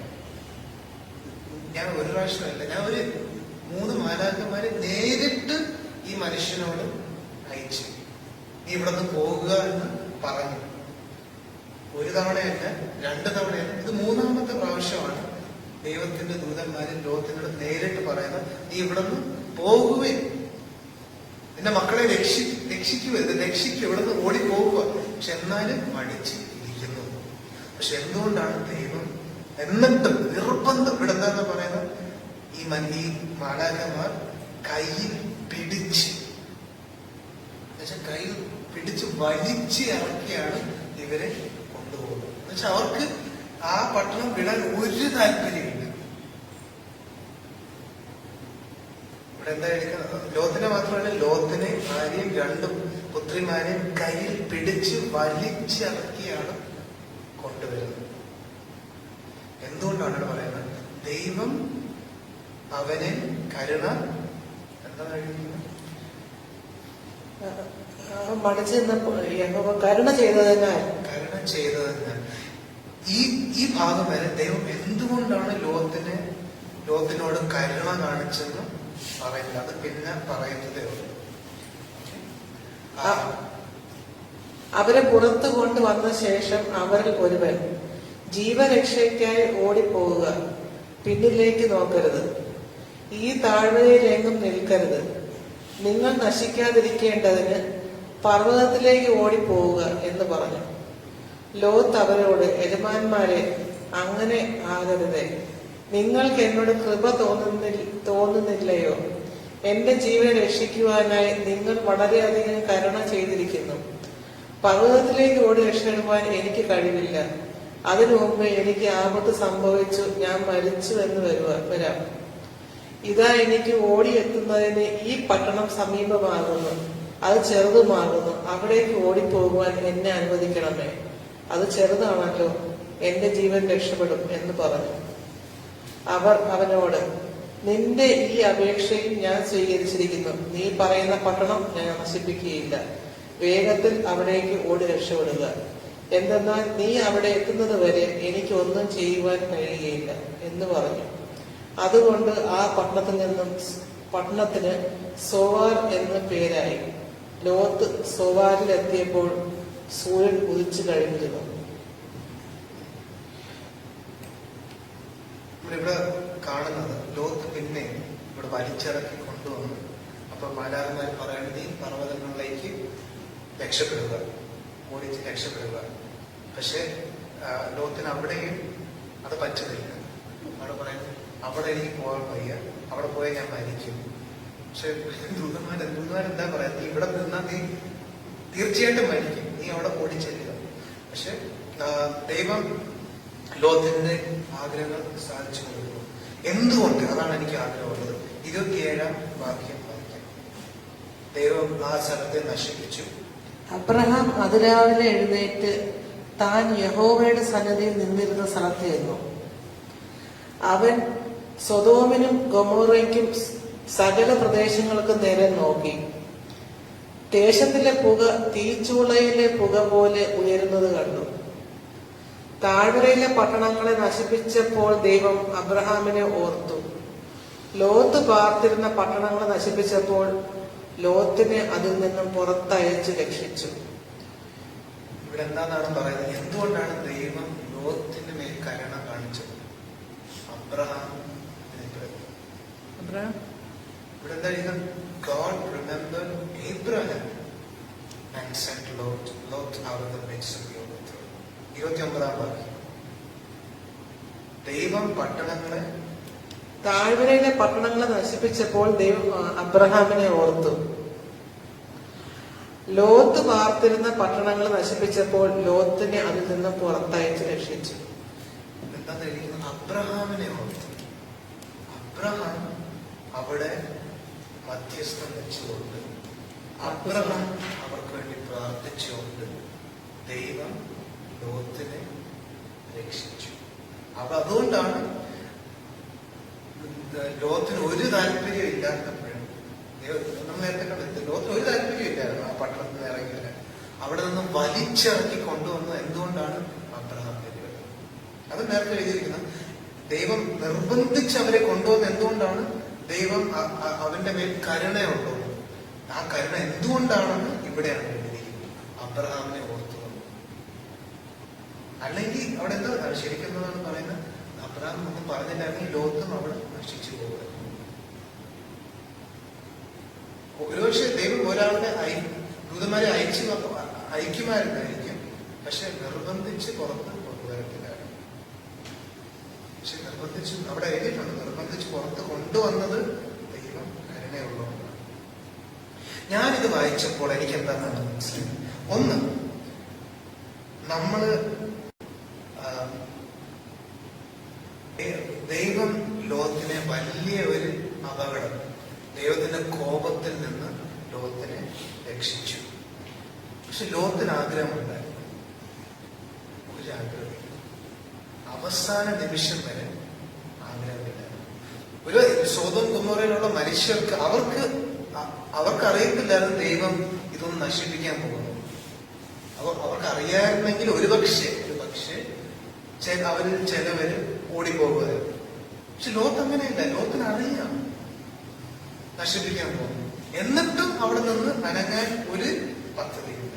ഞാൻ ഒരു പ്രാവശ്യമല്ല, ഞാൻ ഒരു 3 മാലാഖമാരെ നേരിട്ട് ഈ മനുഷ്യനോട് അയച്ചു, നീ ഇവിടുന്ന് പോകുക എന്ന് പറഞ്ഞു. 1 തവണയല്ല, 2 തവണയല്ല, ഇത് 3ാമത്തെ പ്രാവശ്യമാണ് ദൈവത്തിന്റെ ദൂതന്മാര് ലോകത്തിനോട് നേരിട്ട് പറയുന്നത്, നീ ഇവിടുന്ന് പോകുകയും നിന്റെ മക്കളെ രക്ഷിക്കുക, ഇവിടുന്ന് ഓടിപ്പോകുക. പക്ഷെ എന്നാലും മടിച്ചിരിക്കുന്നു. പക്ഷെ എന്തുകൊണ്ടാണ് ദൈവം എന്നിട്ടും നിർബന്ധം ഇവിടെ എന്താന്ന് പറയുന്നത്? ഈ മാലാഖമാർ കയ്യിൽ പിടിച്ച് വലിച്ച് ഇറക്കിയാണ് ഇവരെ കൊണ്ടുപോകുന്നത്. എന്നുവെച്ചാൽ അവർക്ക് ആ പട്ടണം വിടാൻ ഒരു താല്പര്യമില്ല. ഇവിടെ എന്താ എടുക്കുന്നത്? ലോത്തിനെ മാത്രമല്ല, ലോത്തിനെ ഭാര്യയും 2 പുത്രിമാരെയും കയ്യിൽ പിടിച്ച് വലിച്ചിറക്കിയാണ് കൊണ്ടുവരുന്നത്. എന്തുകൊണ്ടാണ് ഇവിടെ പറയുന്നത്? ദൈവം അവനെ മടിച്ചു നിന്നപ്പോൾ യഹോവ കരുണ ചെയ്തതിനാൽ ഈ ഭാഗം വരെ ദൈവം എന്തുകൊണ്ടാണ് ലോത്തിനോട് കരുണ കാണിച്ചെന്ന് പറയുന്നത്. അത് പിന്നെ പറയുന്നതേ ഉള്ളൂ. അവരെ പുറത്തു കൊണ്ടുവന്ന ശേഷം അവരിൽ ഒരുവൻ ജീവരക്ഷയ്ക്കായി ഓടിപ്പോവുക, പിന്നിലേക്ക് നോക്കരുത്, ഈ താഴ്വരയിലെങ്ങും നിൽക്കരുത്, നിങ്ങൾ നശിക്കാതിരിക്കേണ്ടതിന് പർവ്വതത്തിലേക്ക് ഓടിപ്പോവുക എന്ന് പറഞ്ഞു. ലോത്ത് അവരോട്, യജമാന്മാരെ, അങ്ങനെ ആകരുതേ. നിങ്ങൾക്ക് എന്നോട് കൃപ തോന്നുന്നില്ലയോ? എന്റെ ജീവനെ രക്ഷിക്കുവാനായി നിങ്ങൾ വളരെയധികം കരുണ ചെയ്തിരിക്കുന്നു. പർവ്വതത്തിലേക്ക് ഓടി രക്ഷപ്പെടുവാൻ എനിക്ക് കഴിവില്ല. അതിനു മുമ്പ് എനിക്ക് ആപത്ത് സംഭവിച്ചു, ഞാൻ മരിച്ചു എന്ന് വരാം. ഇതാ എനിക്ക് ഓടിയെത്തുന്നതിന് ഈ പട്ടണം സമീപമാകുന്നു, അത് ചെറുതുമാകുന്നു. അവിടേക്ക് ഓടിപ്പോകുവാൻ എന്നെ അനുവദിക്കണമേ. അത് ചെറുതാണല്ലോ, എന്റെ ജീവൻ രക്ഷപ്പെടും എന്ന് പറഞ്ഞു. അവർ അവനോട്, നിന്റെ ഈ അപേക്ഷയും ഞാൻ സ്വീകരിച്ചിരിക്കുന്നു. നീ പറയുന്ന പട്ടണം ഞാൻ നശിപ്പിക്കുകയില്ല. വേഗത്തിൽ അവിടേക്ക് ഓടി രക്ഷപ്പെടുക. എന്തെന്നാൽ നീ അവിടെ എത്തുന്നത് വരെ എനിക്ക് ഒന്നും ചെയ്യുവാൻ കഴിയുകയില്ല എന്ന് പറഞ്ഞു. അതുകൊണ്ട് ആ പട്ടണത്തിന് സോവാർ എന്ന് പേരായി. ലോത്ത് സോവാറിൽ എത്തിയപ്പോൾ സൂര്യൻ ഉദിച്ചു കഴിഞ്ഞിരുന്നു. ഇവിടെ കാണുന്നത് ലോത്ത് പിന്നെ ഇവിടെ വലിച്ചിറക്കി കൊണ്ടുവന്നു. അപ്പൊ മാലാഖമാർ പറയുന്നത്, ഈ പർവ്വതങ്ങളിലേക്ക് രക്ഷപ്പെടുക, ഓടിച്ച് രക്ഷപ്പെടുക. പക്ഷെ ലോകത്തിന് അവിടെയും അത് പറ്റുന്നില്ല. അവിടെ പറയുന്നത് അവിടെ എനിക്ക് പോകാൻ വയ്യ, അവിടെ പോയാൽ ഞാൻ മരിക്കും. പക്ഷെ ദൂതന്മാരെന്താ പറയാ, നീ ഇവിടെ നിന്നാൽ നീ തീർച്ചയായിട്ടും മരിക്കും, നീ അവിടെ ഓടിച്ചെല്ലുക. പക്ഷെ ദൈവം ലോകത്തിന്റെ ആഗ്രഹങ്ങൾ സാധിച്ചു കൊടുക്കുന്നു. എന്തുകൊണ്ട്? അതാണ് എനിക്ക് ആഗ്രഹമുള്ളത്. 27-ാം വാക്യം വായിക്കാം. ദൈവം ആ സ്ഥലത്തെ നശിപ്പിച്ചു. അബ്രഹാം അതിരാവിലെ എഴുന്നേറ്റ് താൻ യഹോവയുടെ സന്നിധിയിൽ നിന്നിരുന്ന സ്ഥലത്ത് ചെന്നു. അവൻ സൊദോമിനും ഗൊമോറയ്ക്കും സകല പ്രദേശങ്ങൾക്കും നേരെ നോക്കി. ദേശത്തിലെ പുക തീച്ചൂളയിലെ പുക പോലെ ഉയരുന്നത് കണ്ടു. താഴ്വരയിലെ പട്ടണങ്ങളെ നശിപ്പിച്ചപ്പോൾ ദൈവം അബ്രഹാമിനെ ഓർത്തു. ലോത്ത് പാർത്തിരുന്ന പട്ടണങ്ങളെ നശിപ്പിച്ചപ്പോൾ ലോത്തിനെ അതിൽ നിന്നും പുറത്തയച്ച് രക്ഷിച്ചു. ഇവിടെ എന്താണെന്നാണ് പറയുന്നത്? എന്തുകൊണ്ടാണ് ദൈവം ലോത്തിന്റെ മേൽ കരുണ കാണിച്ചത്? അബ്രഹാം ഇവിടെ എന്താ ചെയ്യുന്നത്? God remembered Abraham and sent Lot out of the midst of the overthrow. 29-ാം വാക്യം. ദൈവം പട്ടണങ്ങളെ താഴ്വരയിലെ പട്ടണങ്ങളെ നശിപ്പിച്ചപ്പോൾ ദൈവം അബ്രഹാമിനെ ഓർത്തു. ലോത്ത് പാർത്തിരുന്ന പട്ടണങ്ങൾ നശിപ്പിച്ചപ്പോൾ ലോത്തിനെ അതിൽ നിന്ന് പുറത്തയച്ച് രക്ഷിച്ചു. എന്താ അബ്രഹാമിനെ ഓർത്തു. അബ്രഹാം അവിടെ മധ്യസ്ഥം വെച്ചുകൊണ്ട്, അബ്രഹാം അവർക്ക് വേണ്ടി പ്രാർത്ഥിച്ചുകൊണ്ട് ദൈവം ലോത്തിനെ രക്ഷിച്ചു. അപ്പൊ അതുകൊണ്ടാണ് ലോകത്തിന് ഒരു താല്പര്യം ഇല്ലാത്തപ്പോഴും നമ്മൾ നേരത്തെ കണ്ടെത്തി ലോകത്തിന് ഒരു താല്പര്യം ഇല്ലായിരുന്നു ആ പട്ടണത്തിൽ നിന്ന് ഇറങ്ങി വരാൻ. അവിടെ നിന്ന് വലിച്ചിറക്കി കൊണ്ടുവന്നത് എന്തുകൊണ്ടാണ്? അബ്രഹാമിന്റെ ദൈവം. അത് നേരത്തെ എഴുതിയിരിക്കുന്ന ദൈവം നിർബന്ധിച്ച് അവരെ കൊണ്ടുവന്ന് എന്തുകൊണ്ടാണ്? ദൈവം അവന്റെ മേൽ കരുണയുള്ളൂ. ആ കരുണ എന്തുകൊണ്ടാണെന്ന് ഇവിടെയാണ് എഴുതിയിരിക്കുന്നത്. അബ്രഹാമിനെ ഓർത്തു. അല്ലെങ്കിൽ അവിടെ എന്താ ശരിക്കുന്നതാണ് പറയുന്നത്? അബ്രഹാം ഒന്നും പറഞ്ഞില്ലായിരുന്നെങ്കിൽ ലോകത്തും അവിടെ നശിച്ചു പോകുക. ഒരുപക്ഷെ ദൈവം ഒരാളുടെ ദൂതന്മാരെ അയക്കുമായിരുന്നായിരിക്കും, പക്ഷെ നിർബന്ധിച്ച് പുറത്ത് കൊണ്ടുവരത്തില്ലായിരുന്നു. പക്ഷെ നിർബന്ധിച്ച് അവിടെ എഴുതിയിട്ടുണ്ട്, നിർബന്ധിച്ച് പുറത്ത് കൊണ്ടുവന്നത് ദൈവം കരുണയുള്ളതുകൊണ്ടാണ്. ഞാനിത് വായിച്ചപ്പോൾ എനിക്ക് എന്താണെന്ന് മനസ്സിലായി. ഒന്ന്, നമ്മള് ദൈവം ലോകത്തിനെ വലിയ ഒരു അപകടം, ദൈവത്തിന്റെ കോപത്തിൽ നിന്ന് ലോകത്തിനെ രക്ഷിച്ചു. പക്ഷെ ലോകത്തിന് ആഗ്രഹമുണ്ടായിരുന്നു, ഒരു ആഗ്രഹം അവസാന നിമിഷം വരെ ആഗ്രഹമില്ലായിരുന്നു. ഒരു സോദോം ഗൊമോറയിലുള്ള മനുഷ്യർക്ക് അവർക്കറിയത്തില്ലായിരുന്നു ദൈവം ഇതൊന്നും നശിപ്പിക്കാൻ പോകുന്നു. അവർക്ക് അറിയാമായിരുന്നെങ്കിൽ ഒരുപക്ഷെ അവരിൽ ചിലവര് ഓടിപ്പോകുമായിരുന്നു. പക്ഷെ ലോകത്ത് അങ്ങനെയല്ല. ലോകത്തിന് അറിയാം നശിപ്പിക്കാൻ പോകുന്നു. എന്നിട്ടും അവിടെ നിന്ന് അനങ്ങാൻ ഒരു പദ്ധതിയില്ല.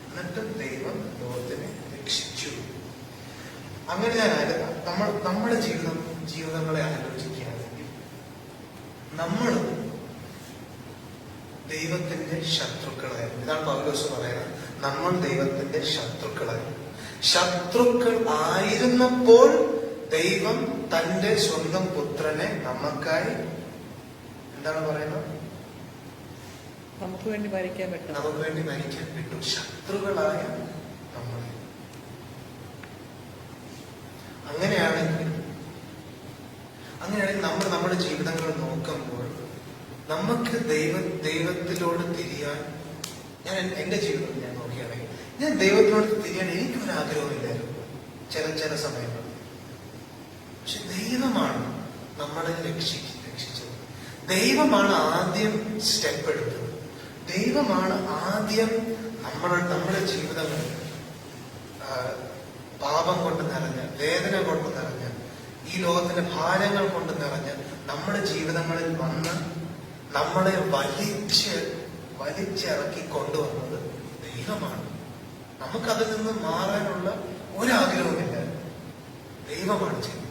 എന്നിട്ടും ദൈവം ലോകത്തിനെ രക്ഷിച്ചു. അങ്ങനെ നമ്മുടെ ജീവിതങ്ങളെ ആലോചിക്കുകയാണെങ്കിൽ നമ്മൾ ദൈവത്തിന്റെ ശത്രുക്കളായിരുന്നു. ഇതാണ് പൗലോസ് പറയുന്നത്. നമ്മൾ ദൈവത്തിന്റെ ശത്രുക്കളായിരുന്നു. ശത്രുക്കൾ ആയിരുന്നപ്പോൾ ദൈവം തന്റെ സ്വന്തം പുത്രനെ നമുക്കായി എന്താണ് പറയുന്നത്? നമുക്ക് വേണ്ടി മരിക്കാൻ വിട്ടു. ശത്രുക്കളായ നമ്മളെ. അങ്ങനെയാണെങ്കിൽ നമ്മൾ നമ്മുടെ ജീവിതങ്ങൾ നോക്കുമ്പോൾ നമുക്ക് ദൈവത്തിലോട് തിരിയാൻ, ഞാൻ എന്റെ ജീവിതം ഞാൻ നോക്കുകയാണെങ്കിൽ ഞാൻ ദൈവത്തിനോട് തിരിയാൻ എനിക്കൊരാഗ്രഹമില്ലായിരുന്നു ചില സമയങ്ങളിൽ. പക്ഷെ ദൈവമാണ് നമ്മളെ രക്ഷിച്ചത്. ദൈവമാണ് ആദ്യം സ്റ്റെപ്പ് എടുത്തത്. ദൈവമാണ് ആദ്യം നമ്മുടെ ജീവിതങ്ങളിൽ പാപം കൊണ്ട് നിറഞ്ഞ, വേദന കൊണ്ട് നിറഞ്ഞ, ഈ ലോകത്തിന്റെ ഭാരങ്ങൾ കൊണ്ട് നിറഞ്ഞ നമ്മുടെ ജീവിതങ്ങളിൽ വന്ന് നമ്മളെ വലിച്ചിറക്കി കൊണ്ടുവന്നത് ദൈവമാണ്. നമുക്കതിൽ നിന്ന് മാറാനുള്ള ഒരാഗ്രഹവുമില്ല. ദൈവമാണ് ചെയ്യുന്നത്.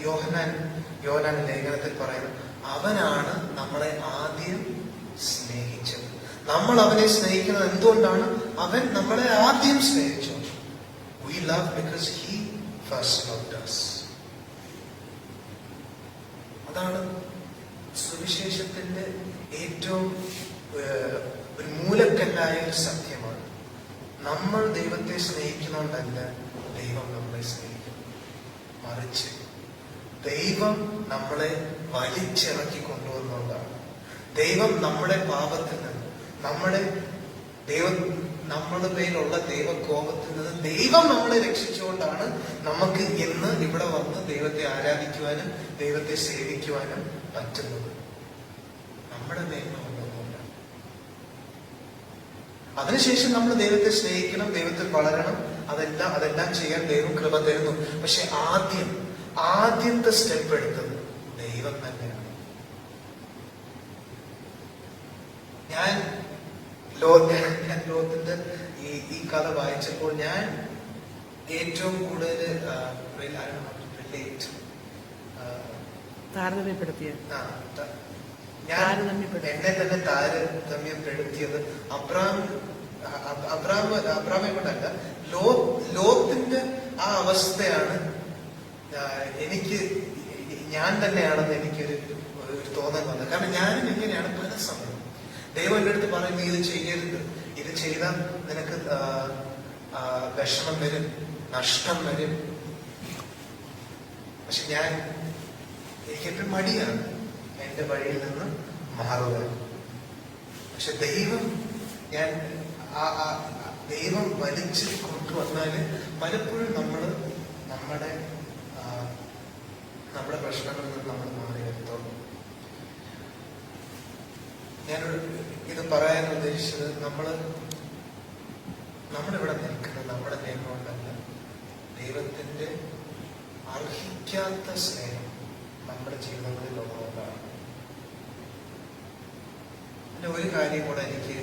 യോഹന്നാൻ ലേഖനത്തിൽ പറയുന്നു, അവനാണ് നമ്മളെ ആദ്യം സ്നേഹിച്ചത്. നമ്മൾ അവനെ സ്നേഹിക്കുന്നത് എന്തുകൊണ്ടാണ്? അവൻ നമ്മളെ ആദ്യം സ്നേഹിച്ചു. We love because he first loved us. അതാണ് സുവിശേഷത്തിന്റെ ഏറ്റവും ഒരു മൂലക്കല്ലായ ഒരു സത്യമാണ്. നമ്മൾ ദൈവത്തെ സ്നേഹിക്കുന്നതുകൊണ്ടല്ല ദൈവം നമ്മളെ സ്നേഹിക്കുന്നു, മറിച്ച് ദൈവം നമ്മളെ വലിച്ചിറക്കി കൊണ്ടുവന്നുകൊണ്ടാണ്. ദൈവം നമ്മുടെ പാപത്തിൽ നിന്ന്, നമ്മുടെ പേരിലുള്ള ദൈവകോപത്തിൽ നിന്ന് ദൈവം നമ്മളെ രക്ഷിച്ചുകൊണ്ടാണ് നമുക്ക് ഇന്ന് ഇവിടെ വന്ന് ദൈവത്തെ ആരാധിക്കുവാനും ദൈവത്തെ സേവിക്കുവാനും പറ്റുന്നത്. നമ്മുടെ മേന്മ ഒന്നുമില്ല. അതിനുശേഷം നമ്മൾ ദൈവത്തെ സ്നേഹിക്കണം, ദൈവത്തിൽ വളരണം, അതെല്ലാം ചെയ്യാൻ ദൈവം കൃപ തരുന്നു. പക്ഷെ ആദ്യത്തെ സ്റ്റെപ്പ് എടുത്തത് ദൈവം തന്നെയാണ്. ഞാൻ ലോകത്തിന്റെ ഈ കഥ വായിച്ചപ്പോൾ ഞാൻ ഏറ്റവും കൂടുതൽ എന്നെ തന്നെ താരതമ്യപ്പെടുത്തിയത് അബ്രാമെ കൊണ്ടല്ല, ലോകത്തിന്റെ ആ അവസ്ഥയാണ് എനിക്ക് ഞാൻ തന്നെയാണെന്ന് എനിക്കൊരു തോന്നൽ വന്നത്. കാരണം ഞാനും എങ്ങനെയാണ് പല സമയം ദൈവം എന്റെ അടുത്ത് പറയുന്നത് ഇത് ചെയ്യരുത്, ഇത് ചെയ്താൽ നിനക്ക് വിഷമം വരും, നഷ്ടം വരും. പക്ഷെ എനിക്കെപ്പോഴും മടിയാണ് എന്റെ വഴിയിൽ നിന്ന് മാറുക. പക്ഷെ ദൈവം വലിച്ച് കൊണ്ടുവന്നാല് പലപ്പോഴും നമ്മുടെ പ്രശ്നങ്ങളിൽ നിന്ന് നമ്മൾ മാറി വരുത്തുള്ളൂ. ഞാനൊരു ഇത് പറയാൻ ഉദ്ദേശിച്ചത്, നമ്മളിവിടെ നിൽക്കുന്നത് നമ്മുടെ നിയമം കൊണ്ടല്ല, ദൈവത്തിന്റെ അർഹിക്കാത്ത സ്നേഹം നമ്മുടെ ജീവിതങ്ങളിൽ ഉള്ളതുകൊണ്ടാണ്. പിന്നെ ഒരു കാര്യം കൂടെ എനിക്ക്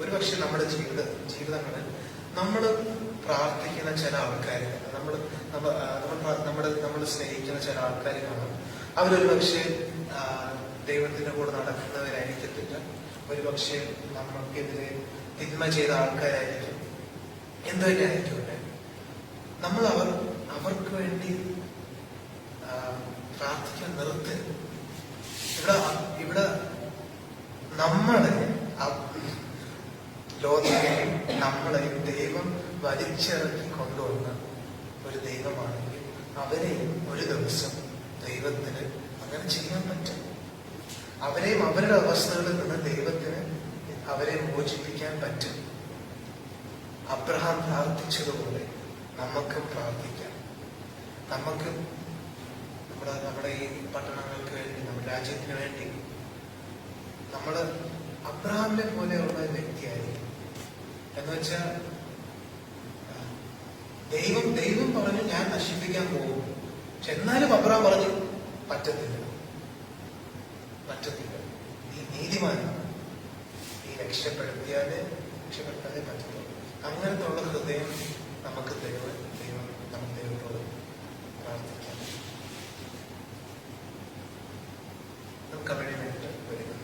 ഒരുപക്ഷെ നമ്മുടെ ജീവിതങ്ങളിൽ നമ്മൾ പ്രാർത്ഥിക്കുന്ന ചില ആൾക്കാർ, നമ്മൾ സ്നേഹിക്കുന്ന ചില ആൾക്കാർ കാണാം. അവരൊരു പക്ഷേ ദൈവത്തിന്റെ കൂടെ നടക്കുന്നവരായിരിക്കത്തില്ല, ഒരുപക്ഷെ നമ്മൾക്കെതിരെ തിന്മ ചെയ്ത ആൾക്കാരായിരിക്കും, എന്തുതന്നെ ആയിരിക്കട്ടെ. നമ്മൾ അവർക്ക് വേണ്ടി പ്രാർത്ഥിക്കാൻ നിർത്തരുത്. ഇവിടെ നമ്മളെയും ദൈവം വലിച്ചിറക്കി കൊണ്ടുവന്ന ഒരു ദൈവമാണെങ്കിൽ അവരെയും ഒരു ദിവസം ദൈവത്തിന് അങ്ങനെ ചെയ്യാൻ പറ്റും. അവരെയും അവരുടെ അവസ്ഥകളിൽ നിന്ന് ദൈവത്തിന് അവരെ മോചിപ്പിക്കാൻ പറ്റും. അബ്രഹാം പ്രാർത്ഥിച്ചതുപോലെ നമുക്കും പ്രാർത്ഥിക്കാം. നമുക്ക് നമ്മുടെ ഈ പട്ടണങ്ങൾക്ക് വേണ്ടി, നമ്മുടെ രാജ്യത്തിന് വേണ്ടി നമ്മൾ അബ്രഹാമിനെ പോലെയുള്ള വ്യക്തിയായിരിക്കും. എന്ന് വെച്ചാൽ ദൈവം പറഞ്ഞു ഞാൻ നശിപ്പിക്കാൻ പോകും. പക്ഷെ എന്നാലും അബ്രഹാം പറഞ്ഞു പറ്റത്തില്ല, നീ നീതിമാനാണ്, നീ രക്ഷപ്പെടുത്താതെ പറ്റത്തുള്ളൂ. അങ്ങനത്തെ ഉള്ള ഹൃദയം നമുക്ക് നമുക്ക് ദൈവത്തോട് പ്രാർത്ഥിക്കാം. നമുക്ക് അവിടെ വേണ്ടിയിട്ട് വരുന്നു.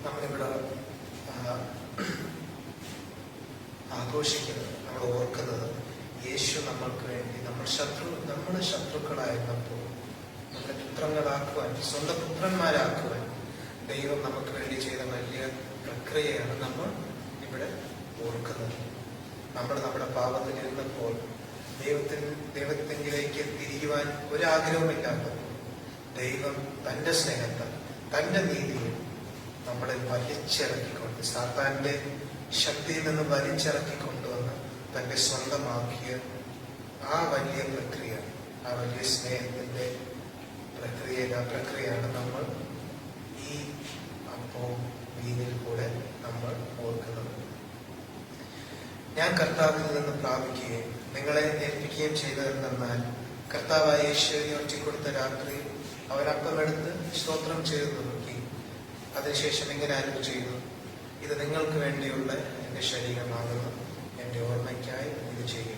നമ്മളിവിടെ ആഘോഷിക്കുന്നത്, നമ്മൾ ഓർക്കുന്നത് യേശു നമ്മൾക്ക് വേണ്ടി നമ്മുടെ ശത്രുക്കളായിരുന്നപ്പോൾ നമ്മുടെ പുത്രങ്ങളാക്കുവാൻ, സ്വന്തം പുത്രന്മാരാക്കുവാൻ ദൈവം നമുക്ക് വേണ്ടി ചെയ്ത വലിയ പ്രക്രിയയാണ് നമ്മൾ ഇവിടെ ഓർക്കുന്നത്. നമ്മൾ നമ്മുടെ പാപത്തിൽ ഇരുന്നപ്പോൾ ദൈവത്തിലേക്ക് തിരിയുവാൻ ഒരാഗ്രഹമില്ലാത്തപ്പോൾ ദൈവം തന്റെ സ്നേഹത്താൽ, തന്റെ നീതിയിൽ നമ്മളെ വലിച്ചിറക്കിക്കൊണ്ട്, സാത്താന്റെ ശക്തിയിൽ നിന്ന് വലിച്ചിറക്കിക്കൊണ്ടുവന്ന് തന്റെ സ്വന്തമാക്കിയ ആ വലിയ പ്രക്രിയ, ആ വലിയ സ്നേഹത്തിന്റെ പ്രക്രിയയാണ് നമ്മൾ ഈ അപ്പവും വീഞ്ഞിൽ കൂടെ നമ്മൾ ഓർക്കുന്നത്. ഞാൻ കർത്താവിൽ നിന്ന് പ്രാപിക്കുകയും നിങ്ങളെ ഏൽപ്പിക്കുകയും ചെയ്തതെന്നാൽ, കർത്താവായ യേശുവിനെ ഒറ്റിക്കൊടുത്ത രാത്രി അവൻ അപ്പമെടുത്ത് സ്തോത്രം ചെയ്തു നോക്കി, അതിനുശേഷം ഇങ്ങനെ അരുളി ചെയ്തു, ഇത് നിങ്ങൾക്ക് വേണ്ടിയുള്ള എന്റെ ശരീരമാകുന്നു, എന്റെ ഓർമ്മയ്ക്കായി ഇത് ചെയ്യുക.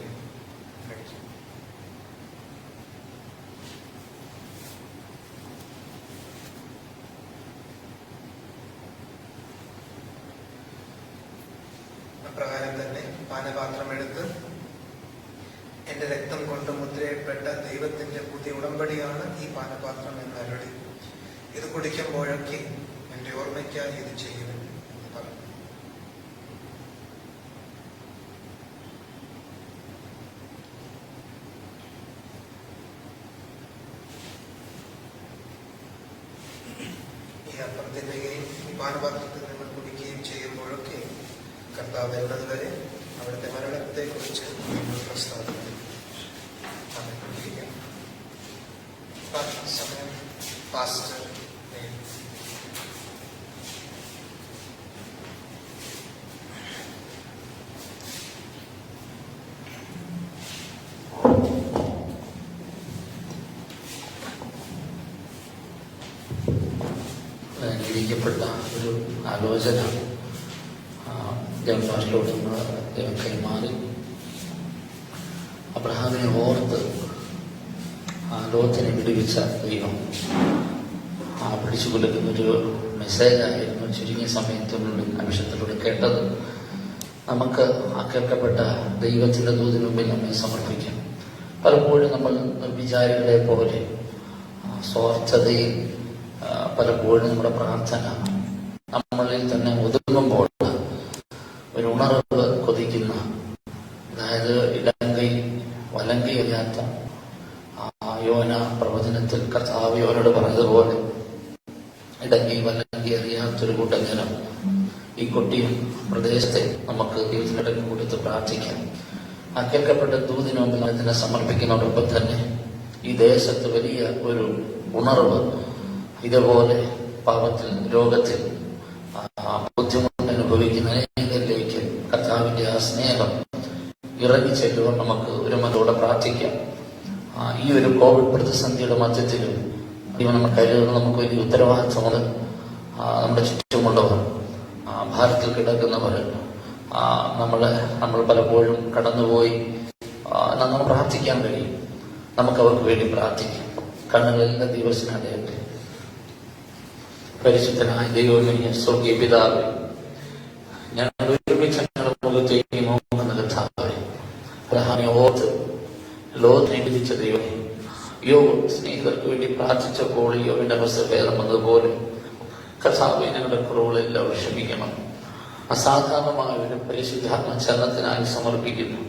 അപ്രകാരം തന്നെ പാനപാത്രമെടുത്ത്, എന്റെ രക്തം കൊണ്ട് മുദ്രയപ്പെട്ട ദൈവത്തിന്റെ പുതിയ ഉടമ്പടിയാണ് ഈ പാനപാത്രം എന്ന് അരുളി, ഇത് കുടിക്കുമ്പോഴൊക്കെ എന്റെ ഓർമ്മയ്ക്കായി ഇത് ചെയ്യുന്നു എന്ന് പറഞ്ഞു. ഈ അപ്പത്തിന്റെയും ഈ പാനപാത്രത്തിൽ നിങ്ങൾ കുടിക്കുകയും ചെയ്യുമ്പോഴൊക്കെ കർത്താവ് എന്നതുവരെ അവിടുത്തെ മരണത്തെ കുറിച്ച് നിങ്ങൾ പ്രസ്താവിക്കുന്നു. സമയം പാസ്റ്റർ ഇരിക്കപ്പെട്ട ഒരു ആലോചന ജോൺ പാസ്റ്ററോട് ദൈവം കൈമാറി. അബ്രഹാമിനെ ഓർത്ത് ലോകത്തിനെ വിടുവിച്ച ദൈവം പിടിച്ചു കൊല്ലുന്നൊരു മെസ്സേജായിരുന്നു ചുരുങ്ങിയ സമയത്തിനുള്ളിൽ നിമിഷത്തിലൂടെ കേട്ടത്. നമുക്ക് ആ കേൾക്കപ്പെട്ട ദൈവത്തിൻ്റെ ദൂതിന് മുമ്പിൽ നമ്മെ സമർപ്പിക്കാം. പലപ്പോഴും നമ്മൾ വിചാരികളെ പോലെ സ്വാർത്ഥതയിൽ പലപ്പോഴും നമ്മുടെ പ്രാർത്ഥന നമ്മളിൽ തന്നെ ഒതുങ്ങുമ്പോൾ ഒരു ഉണർവ് കൊതിക്കുന്ന, അതായത് ഇടങ്കൈ വലങ്കൈ അറിയാത്ത യോന പ്രവചനത്തിൽ കർത്താവ് യോനോട് പറഞ്ഞതുപോലെ ഇടങ്കൈ വലങ്കൈ അറിയാത്തൊരു കൂട്ടം ജനം ഈ കൊട്ടിയം പ്രദേശത്തെ നമുക്ക് ദൈവത്തിനിടയിൽ കൊടുത്ത് പ്രാർത്ഥിക്കാം. ആ കേൾക്കപ്പെട്ട ദൂതിന് മുമ്പിൽ അതിനെ സമർപ്പിക്കുന്നതോടൊപ്പം തന്നെ ഈ ദേശത്ത് വലിയ ഒരു ഉണർവ്, ഇതുപോലെ പാപത്തിൽ രോഗത്തിൽ ബുദ്ധിമുട്ട് അനുഭവിക്കുന്ന അനേകരിലേക്ക് കർത്താവിന്റെ ആ സ്നേഹം ഇറങ്ങി ചെല്ലുവാൻ നമുക്ക് ഒരു മനോടെ പ്രാർത്ഥിക്കാം. ഈ ഒരു കോവിഡ് പ്രതിസന്ധിയുടെ മധ്യത്തിലും ദൈവം നമ്മൾ കരുതുന്ന നമുക്ക് വലിയ ഉത്തരവാദിത്വമുണ്ട്. നമ്മുടെ ചുറ്റുമുള്ളവർ, ഭാരത്തിൽ കിടക്കുന്നവർ, നമ്മൾ പലപ്പോഴും കടന്നുപോയി നമ്മൾ പ്രാർത്ഥിക്കാൻ കഴിയും. നമുക്ക് അവർക്ക് വേണ്ടി പ്രാർത്ഥിക്കാം. കണ്ണുകളെല്ലാം ദിവസനായിട്ട് പരിശുദ്ധനായ ദൈവമേ, സ്വർഗീയ പിതാവേ, ഞങ്ങൾ ഒരുമിച്ച് ഞങ്ങളുടെ മുഖത്തേക്ക് നോക്കുന്ന കർത്താവേ, അബ്രഹാമിനെ ഓർത്ത് ലോകത്തിനെ വിധിച്ച ദൈവമേ, യോബ് സ്നേഹിതർക്ക് വേണ്ടി പ്രാർത്ഥിച്ചപ്പോൾ യോബിന്റെ അവസ്ഥ ഭേദം വന്നതുപോലെ കർത്താവേ, ഞങ്ങളുടെ കുറവുകളെല്ലാം ക്ഷമിക്കണം. അസാധാരണമായ ഒരു പരിശുദ്ധാത്മ ചലനത്തിനായി സമർപ്പിക്കുന്നു.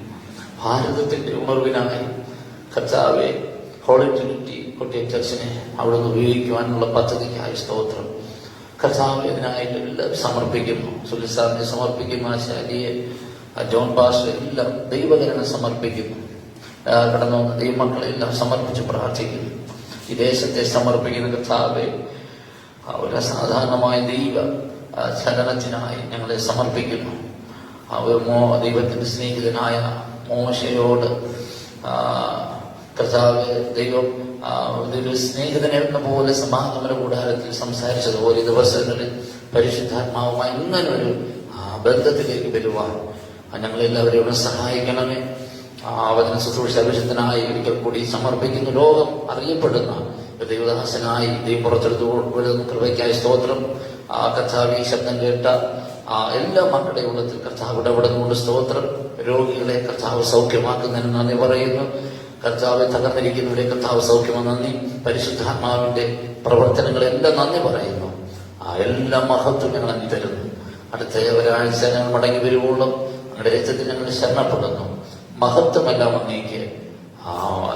ഭാരതത്തിന്റെ ഉണർവിനായി കർത്താവെ, ഹോളി ട്രിനിറ്റി കൊട്ടിയം ചർച്ചിനെ അവിടുന്ന് ഉപയോഗിക്കുവാനുള്ള പദ്ധതിക്കായി സ്തോത്രം. കർത്താവ് ഇതിനായിട്ട് എല്ലാം സമർപ്പിക്കുന്നു. സുലിസാറിനെ സമർപ്പിക്കുന്നു, ആശാരിയെ, ജോൺ പാസ്റ്റർ എല്ലാം ദൈവകരണം സമർപ്പിക്കുന്നു. കടന്നു വന്ന ദൈവമക്കളെല്ലാം സമർപ്പിച്ച് പ്രാർത്ഥിക്കുന്നു. ഈ ദേശത്തെ സമർപ്പിക്കുന്ന കർത്താവെ, ഒരു അസാധാരണമായ ദൈവ ചലനത്തിനായി ഞങ്ങളെ സമർപ്പിക്കുന്നു. ദൈവത്തിന്റെ സ്നേഹിതനായ മോശയോട് കർത്താവ് ദൈവം ഒരു സ്നേഹിതനെ എന്ന പോലെ സമാഗമന കൂടാരത്തിൽ സംസാരിച്ചതുപോലെ ഈ ദിവസങ്ങളിൽ പരിശുദ്ധാത്മാവുമായി ഇങ്ങനൊരു ബന്ധത്തിലേക്ക് വരുവാൻ ഞങ്ങളെല്ലാവരെയും സഹായിക്കണമേ. വചന ശുശ്രൂഷ വിശുദ്ധനായി ഒരിക്കൽ കൂടി സമർപ്പിക്കുന്ന ലോകം അറിയപ്പെടുന്ന ദൈവദാസനായി ദൈവം പുറത്തെടുത്തു വരുന്ന കൃപയ്ക്കായി സ്തോത്രം. കർത്താവ് ഈ ശബ്ദം കേട്ട എല്ലാ മക്കളുടെ ഉള്ളത്തിൽ കർത്താവ് ഇടപെടുന്നുകൊണ്ട് സ്തോത്രം. രോഗികളെ കർത്താവ് സൗഖ്യമാക്കുന്നതിന് നന്ദി പറയുന്നു. കർത്താവ് തകർന്നിരിക്കുന്നവരെ കർത്താവ് സൗഖ്യമ നന്ദി. പരിശുദ്ധാത്മാവിന്റെ പ്രവർത്തനങ്ങളെല്ലാം നന്ദി പറയുന്നു. എല്ലാ മഹത്വം ഞങ്ങൾ അങ്ങ് തരുന്നു. അടുത്ത ഒരാഴ്ച ഞങ്ങൾ മടങ്ങി വരുവോളം ഞങ്ങളുടെ രക്തത്തിൽ ഞങ്ങൾ ശരണപ്പെടുന്നു. മഹത്വമെല്ലാം അങ്ങേക്ക്.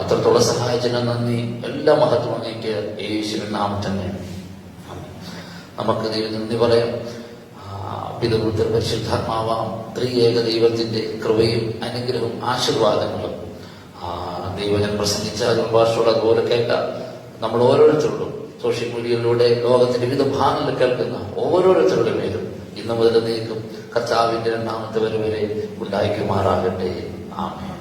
എത്രത്തോളം സഹായിച്ചതിന് നന്ദി. എല്ലാ മഹത്വം അങ്ങേക്ക് യേശുവിൻ നാമം തന്നെ. നമുക്ക് ദൈവം നന്ദി പറയാം. പിതൃപുത്ര പരിശുദ്ധാത്മാവാം ത്രിയേക ദൈവത്തിന്റെ കൃപയും അനുഗ്രഹവും ആശീർവാദങ്ങളും ദൈവജൻ പ്രസംഗിച്ചാലും ഭാഷയോട് അതുപോലെ കേൾക്കാം. നമ്മൾ ഓരോരുത്തരോടും സോഷ്യൽ മീഡിയയിലൂടെ ലോകത്തിന്റെ വിവിധ ഭാഗങ്ങളിൽ കേൾക്കുന്ന ഓരോരുത്തരുടെ പേരും ഇന്നു മുതൽ നീക്കും കർത്താവിന്റെ രണ്ടാമത്തെ വരവരെ ഉണ്ടായിക്കുമാറാകട്ടെ. ആമേൻ.